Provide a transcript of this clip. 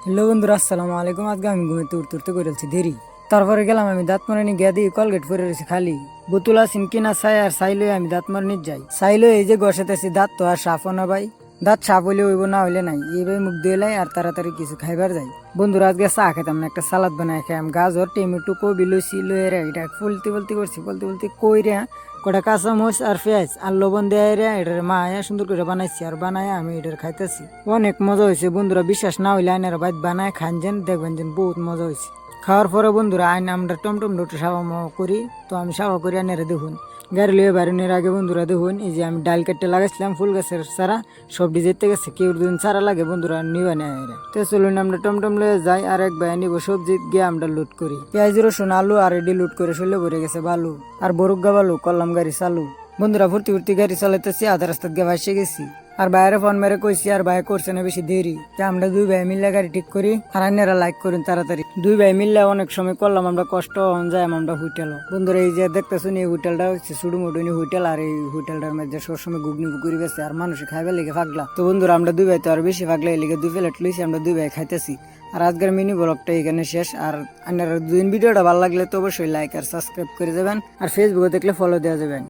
Hello বন্ধুরা, আসসালামু আলাইকুম। আজকে আমি ঘুমিয়ে উঠতে করেছি দেরি। তারপরে গেলাম আমি দাঁত মারানি গিয়া দিই কলগেট পরে রয়েছে খালি। বোতল আসিন কিনা চাই আর চাইলে আমি দাঁত মারানি যাই। চাইলে এই যে গসাতেছি দাঁত তো আর সাফও না ভাই। দাঁত সাফ হইলে হইব, না হইলে নাই। এইভাবে মুখ দিয়ে লাই আর তাড়াতাড়ি কিছু খাইবার যাই। বন্ধুরা আজকে চা খেতাম না, একটা সালাদ বানাই খাইম। গাজর, টমেটো, কবি লইছি, লয়ে এটা বলতে বলতে কইরা কটা কাঁচামরিচ আর পেঁয়াজ আর লবণ দেয় রে এটার মা সুন্দর করে বানাইছি আর বানায় আমি এটার খাইতেছি। অনেক মজা হয়েছে বন্ধুরা, বিশ্বাস না হইলে আইনের বাইত বানায় খান যেন দেখবেন যেন বহুত মজা হয়েছে। খাওয়ার পরে বন্ধুরা আইন আমরা টমটম রুটি সাবা করি, তো আমি সাবা করি আইনের দেখুন। গাড়ি লিয়ে বাড়ির আগে বন্ধুরা দেখুন, এই যে আমি ডাল কেটে লাগাইছিলাম ফুল গাছের চারা, সবটি যেতে গেছে। কেউ দিন চারা লাগে বন্ধুরা নিবা নেয়। তো চলুন আমরা টমটম লয়ে যাই আর এক ভাই নিব সবজি গিয়ে আমরা লুট করি। পেঁয়াজ রসুন আলু আর এডি লুট করে শৈলে ভরে গেছে বালু আর বরুগা বালু করলাম গাড়ি চালু। বন্ধুরা ফুর্তি গাড়ি চালাইতেছি, আধা রাস্তাত গিয়ে ভাসে গেছি। আর বাইরে ফোন মেরে কইছি আর ভাই করছে না বেশি দেরি। আমরা দুই ভাই মিললে গাড়ি ঠিক করি আর আইনেরা লাইক করেন তাড়াতাড়ি। দুই ভাই মিললে অনেক সময় করলাম আমরা কষ্ট যাই আমরা হোটেল। বন্ধুরা এই যে দেখতেছো এই হোটেলটা হচ্ছে সুডুমুডুনি হোটেল, আর এই হোটেলটার মধ্যে সবসময় ঘুগনি ঘুরি গেছে আর মানুষ খাইবার লেগে ফাগলা। তো বন্ধুরা আমরা দুই ভাই তো আর বেশি ফাগলা, এই লেগে 2 প্লেট লইছি, আমরা দুই ভাই খাইতেছি। আর আজকের মিনি ব্লগটা এখানে শেষ। আর আপনার ভিডিওটা ভালো লাগলে তো অবশ্যই লাইক আর সাবস্ক্রাইব করে যাবেন, আর ফেসবুকে দেখলে ফলো দেওয়া যাবেন।